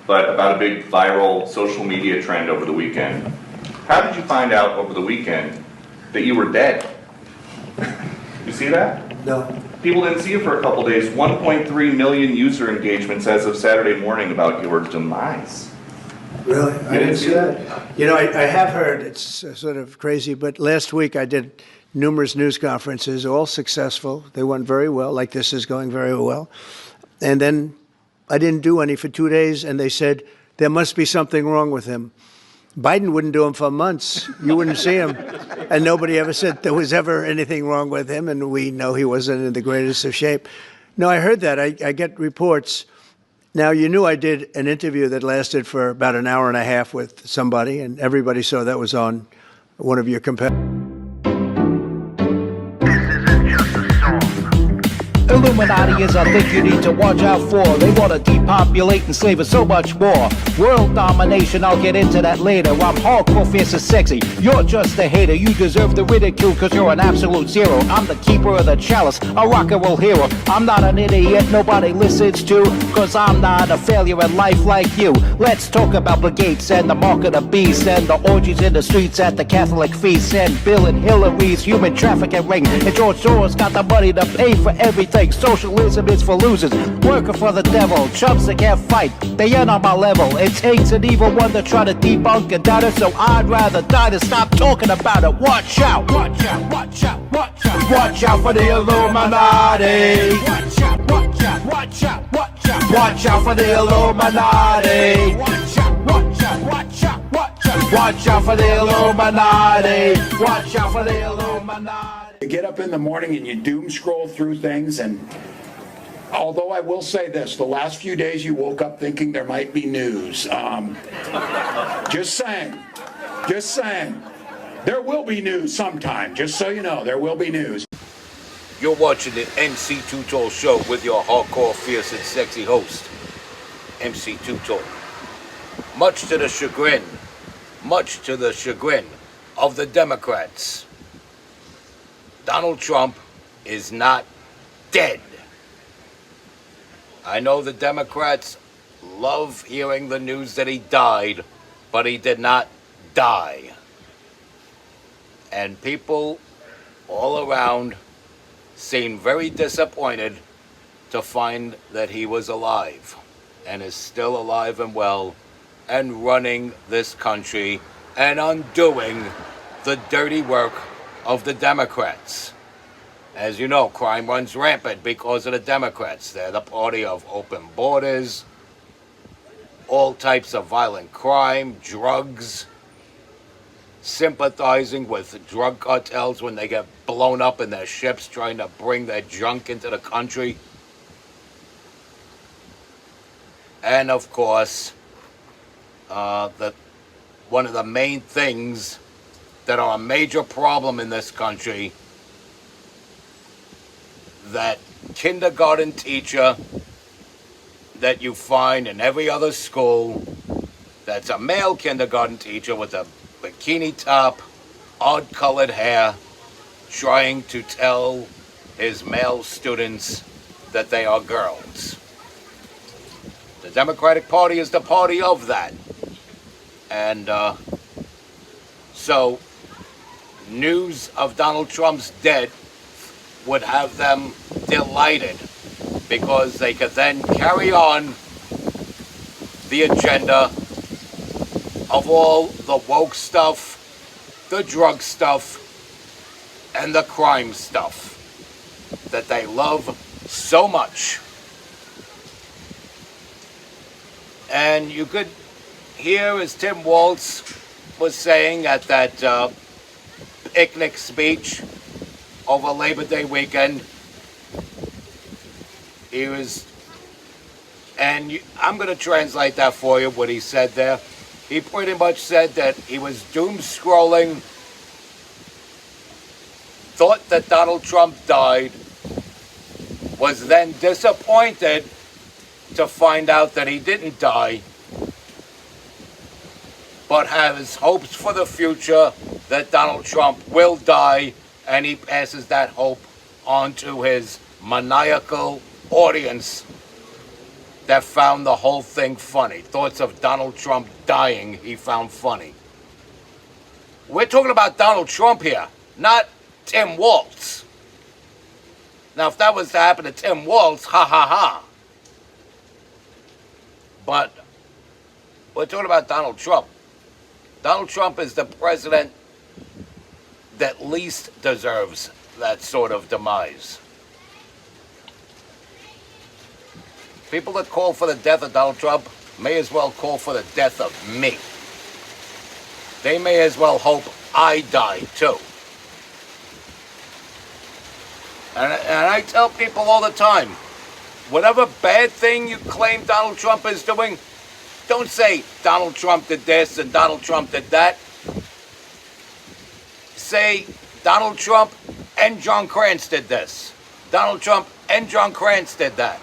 but about a big viral social media trend over the weekend. How did you find out over the weekend that you were dead? You see that? No. People didn't see you for a couple days. 1.3 million user engagements as of Saturday morning about your demise. Really? I didn't see that. You know, I have heard, it's sort of crazy, but last week I did numerous news conferences, all successful. They went very well, like this is going very well. And then I didn't do any for 2 days, and they said, there must be something wrong with him. Biden wouldn't do them for months. You wouldn't see him. And nobody ever said there was ever anything wrong with him, and we know he wasn't in the greatest of shape. No, I heard that. I get reports. Now, you knew I did an interview that lasted for about an hour and a half with somebody, and everybody saw that was on one of your competitors. Illuminati is a thing you need to watch out for. They want to depopulate and slave us so much more. World domination, I'll get into that later. I'm hardcore, fierce and sexy. You're just a hater. You deserve the ridicule because you're an absolute zero. I'm the keeper of the chalice, a rock and roll hero. I'm not an idiot nobody listens to, because I'm not a failure in life like you. Let's talk about Bill Gates and the mark of the beast and the orgies in the streets at the Catholic feast and Bill and Hillary's human trafficking ring. And George Soros got the money to pay for everything. Socialism is for losers, working for the devil, chumps that can't fight, they ain't on my level. It takes an evil one to try to debunk and doubt it, so I'd rather die than stop talking about it. Watch out, watch out, watch out, watch out. Watch out for the Illuminati. Watch out, watch out, watch out, watch out. Watch out for the Illuminati. Watch out, watch out, watch out, watch out. Watch out for the Illuminati. Watch out for the Illuminati. You get up in the morning and you doom scroll through things, and although I will say this, the last few days you woke up thinking there might be news. Just saying. There will be news sometime, just so you know, there will be news. You're watching the MC Too Tall Show with your hardcore, fierce, and sexy host, MC Too Tall. Much to the chagrin of the Democrats, Donald Trump is not dead. I know the Democrats love hearing the news that he died, but he did not die. And people all around seem very disappointed to find that he was alive and is still alive and well and running this country and undoing the dirty work of the Democrats. As you know, crime runs rampant because of the Democrats. They're the party of open borders, all types of violent crime, drugs, sympathizing with drug cartels when they get blown up in their ships trying to bring their junk into the country. And of course, one of the main things that are a major problem in this country, that kindergarten teacher that you find in every other school, that's a male kindergarten teacher with a bikini top, odd-colored hair, trying to tell his male students that they are girls. The Democratic Party is the party of that. And so news of Donald Trump's death would have them delighted, because they could then carry on the agenda of all the woke stuff, the drug stuff, and the crime stuff that they love so much. And you could hear, as Tim Walz was saying at that picnic speech over Labor Day weekend, he was, and I'm going to translate that for you, what he said there. He pretty much said that he was doom scrolling, thought that Donald Trump died, was then disappointed to find out that he didn't die, but has hopes for the future that Donald Trump will die, and he passes that hope on to his maniacal audience that found the whole thing funny. Thoughts of Donald Trump dying, he found funny. We're talking about Donald Trump here, not Tim Walz. Now, if that was to happen to Tim Walz, ha ha ha. But we're talking about Donald Trump. Donald Trump is the president that least deserves that sort of demise. People that call for the death of Donald Trump may as well call for the death of me. They may as well hope I die too. And I tell people all the time, whatever bad thing you claim Donald Trump is doing, don't say Donald Trump did this and Donald Trump did that. Say Donald Trump and John Krantz did this. Donald Trump and John Krantz did that.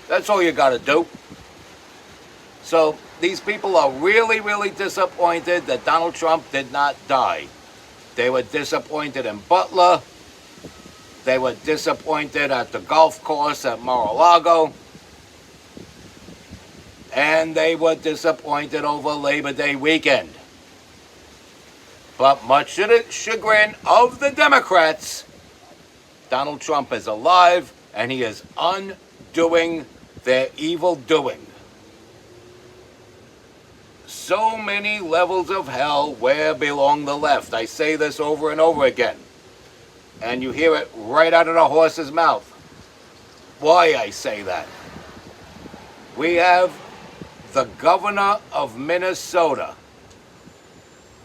That's all you got to do. So these people are really, really disappointed that Donald Trump did not die. They were disappointed in Butler. They were disappointed at the golf course at Mar-a-Lago. And they were disappointed over Labor Day weekend. But much to the chagrin of the Democrats, Donald Trump is alive and he is undoing their evil doing. So many levels of hell, where belong the left? I say this over and over again. And you hear it right out of the horse's mouth. Why I say that? We have the governor of Minnesota.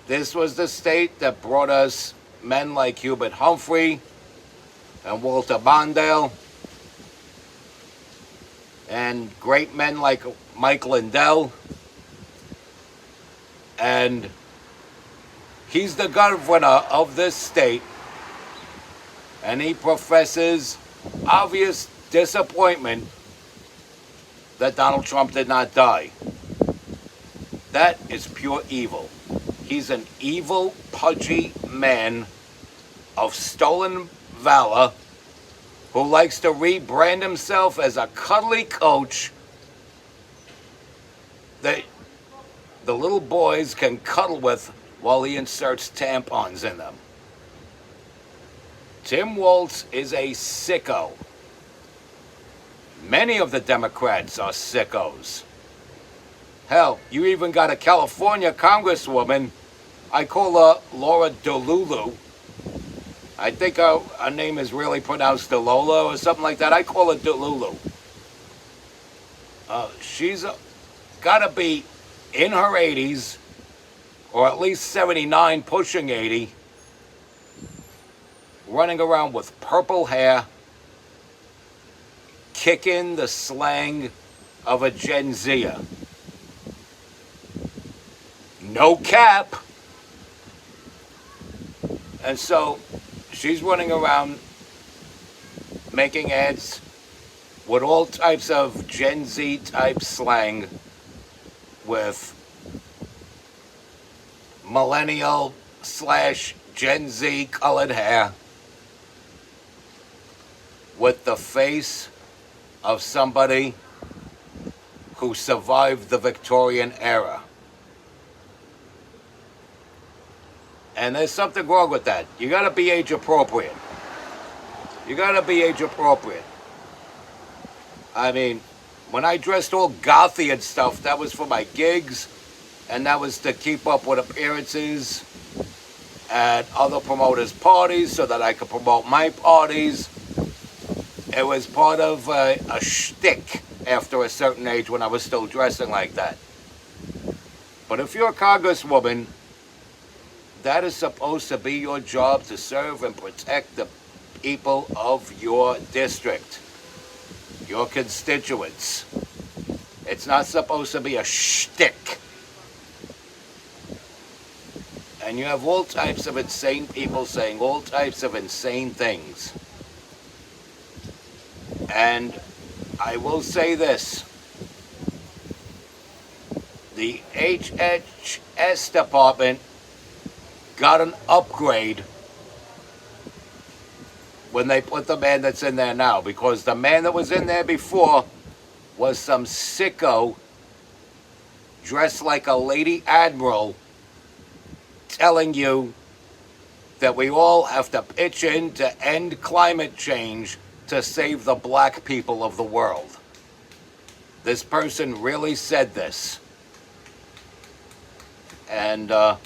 This was the state that brought us men like Hubert Humphrey and Walter Mondale and great men like Mike Lindell. And he's the governor of this state, and he professes obvious disappointment that Donald Trump did not die. That is pure evil. He's an evil, pudgy man of stolen valor who likes to rebrand himself as a cuddly coach that the little boys can cuddle with while he inserts tampons in them. Tim Walz is a sicko. Many of the Democrats are sickos. Hell, you even got a California congresswoman, I call her Laura DeLulu. I think her name is really pronounced DeLola or something like that. I call her DeLulu. She's got to be in her 80s, or at least 79, pushing 80, running around with purple hair, kicking the slang of a Gen Zer. No cap. And so she's running around making ads with all types of Gen Z type slang with millennial / Gen Z colored hair, with the face of somebody who survived the Victorian era. And there's something wrong with that. You gotta be age appropriate. You gotta be age appropriate. I mean, when I dressed all gothy and stuff, that was for my gigs, and that was to keep up with appearances at other promoters' parties so that I could promote my parties. It was part of a shtick after a certain age when I was still dressing like that. But if you're a congresswoman, that is supposed to be your job, to serve and protect the people of your district, your constituents. It's not supposed to be a shtick. And you have all types of insane people saying all types of insane things. And I will say this. The HHS department got an upgrade when they put the man that's in there now, because the man that was in there before was some sicko dressed like a lady admiral telling you that we all have to pitch in to end climate change to save the black people of the world. This person really said this. And I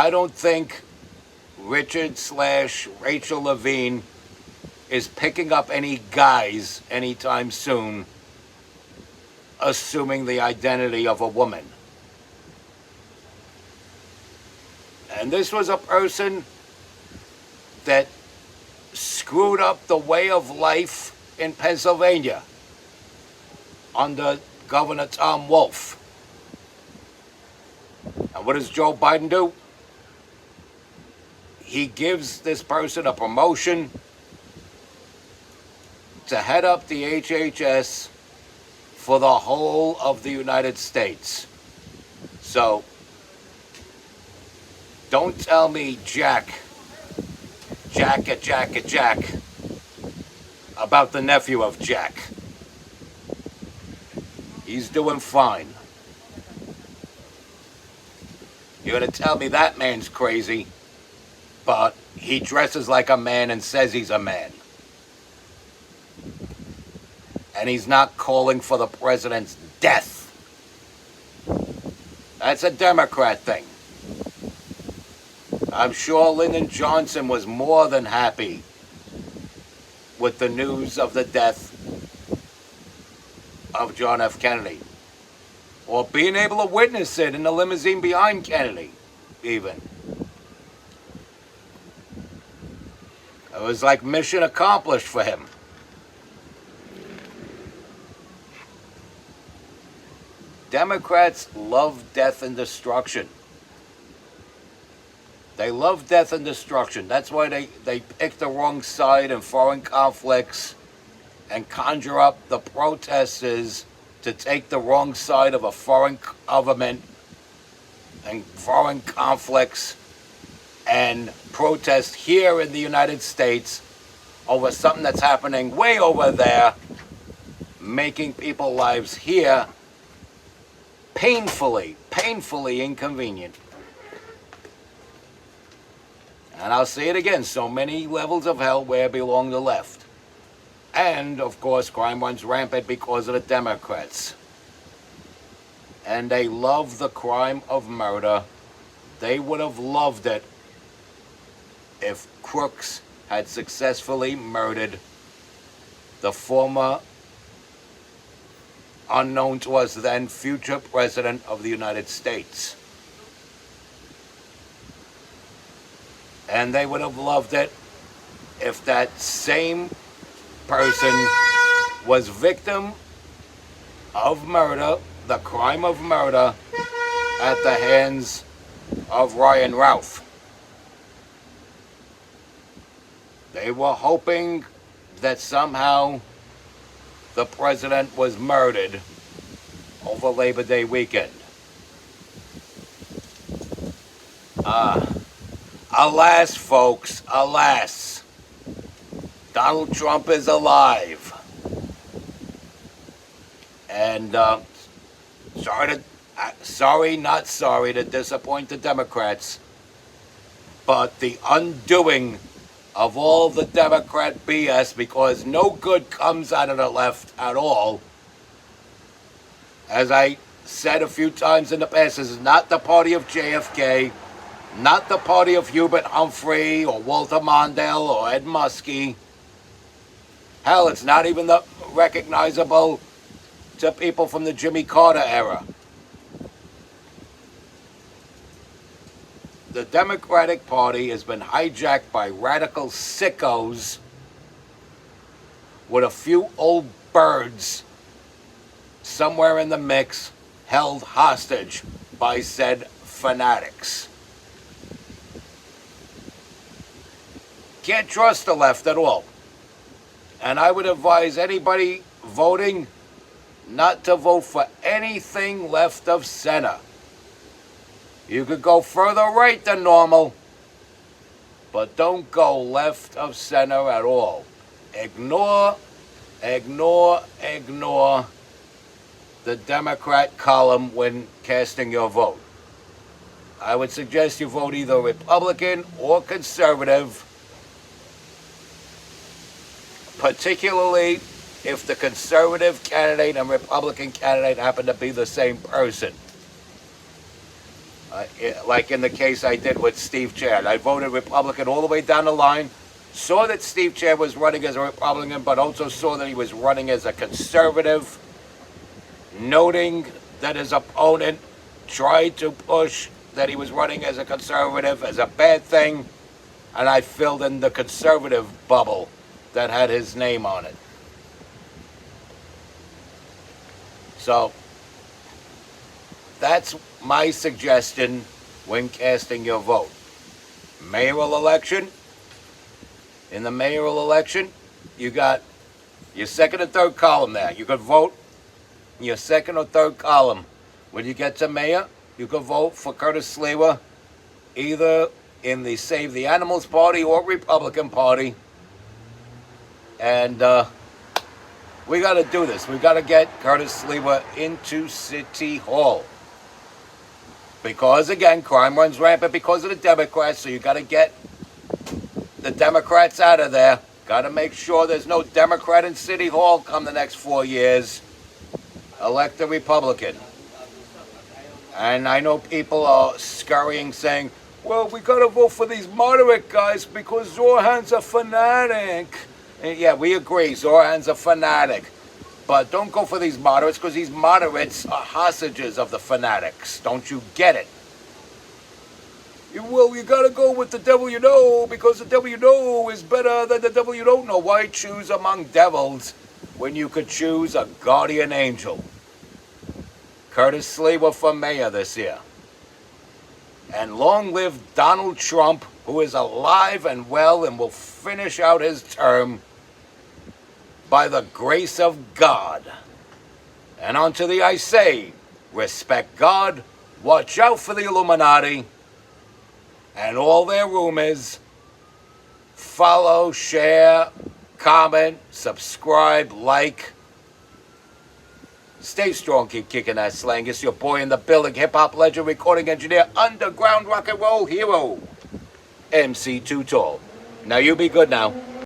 don't think Richard/Rachel Levine is picking up any guys anytime soon assuming the identity of a woman. And this was a person that screwed up the way of life in Pennsylvania under Governor Tom Wolf. And what does Joe Biden do? He gives this person a promotion to head up the HHS for the whole of the United States. So, don't tell me Jack, about the nephew of Jack. He's doing fine. You're gonna tell me that man's crazy, but he dresses like a man and says he's a man. And he's not calling for the president's death. That's a Democrat thing. I'm sure Lyndon Johnson was more than happy with the news of the death of John F. Kennedy. Or being able to witness it in the limousine behind Kennedy, even. It was like mission accomplished for him. Democrats love death and destruction. They love death and destruction. That's why they pick the wrong side in foreign conflicts and conjure up the protesters to take the wrong side of a foreign government and foreign conflicts and protest here in the United States over something that's happening way over there, making people's lives here painfully inconvenient. And I'll say it again, so many levels of hell where belong the left. And, of course, crime runs rampant because of the Democrats. And they love the crime of murder. They would have loved it if crooks had successfully murdered the former, unknown to us then, future president of the United States. And they would have loved it if that same person was victim of murder, the crime of murder, at the hands of Ryan Ralph. They were hoping that somehow the president was murdered over Labor Day weekend. Alas, folks, alas, Donald Trump is alive. And not sorry to disappoint the Democrats, but the undoing of all the Democrat BS, because no good comes out of the left at all. As I said a few times in the past, this is not the party of JFK, not the party of Hubert Humphrey or Walter Mondale or Ed Muskie. Hell, it's not even recognizable to people from the Jimmy Carter era. The Democratic Party has been hijacked by radical sickos with a few old birds somewhere in the mix, held hostage by said fanatics. Can't trust the left at all. And I would advise anybody voting not to vote for anything left of center. You could go further right than normal, but don't go left of center at all. Ignore the Democrat column when casting your vote. I would suggest you vote either Republican or conservative, particularly if the conservative candidate and Republican candidate happen to be the same person. Like in the case I did with Steve Chad. I voted Republican all the way down the line, saw that Steve Chad was running as a Republican, but also saw that he was running as a conservative, noting that his opponent tried to push that he was running as a conservative as a bad thing, and I filled in the conservative bubble that had his name on it. So, that's my suggestion when casting your vote. Mayoral election. In the mayoral election, you got your second and third column there. You could vote in your second or third column. When you get to mayor, you could vote for Curtis Sliwa, either in the Save the Animals Party or Republican Party. And we got to do this. We got to get Curtis Sliwa into City Hall. Because, again, crime runs rampant because of the Democrats, so you got to get the Democrats out of there. Got to make sure there's no Democrat in City Hall come the next 4 years. Elect a Republican. And I know people are scurrying saying, well, we got to vote for these moderate guys because Zorhan's a fanatic. And yeah, we agree, Zorhan's a fanatic. But don't go for these moderates because these moderates are hostages of the fanatics. Don't you get it? Well, you got to go with the devil you know because the devil you know is better than the devil you don't know. Why choose among devils when you could choose a guardian angel? Curtis Sliwa for mayor this year. And long live Donald Trump, who is alive and well and will finish out his term by the grace of God. And unto thee I say, respect God, watch out for the Illuminati, and all their rumors. Follow, share, comment, subscribe, like. Stay strong, keep kicking that slang. It's your boy in the building, hip-hop legend, recording engineer, underground rock and roll hero, MC Too Tall. Now you be good now.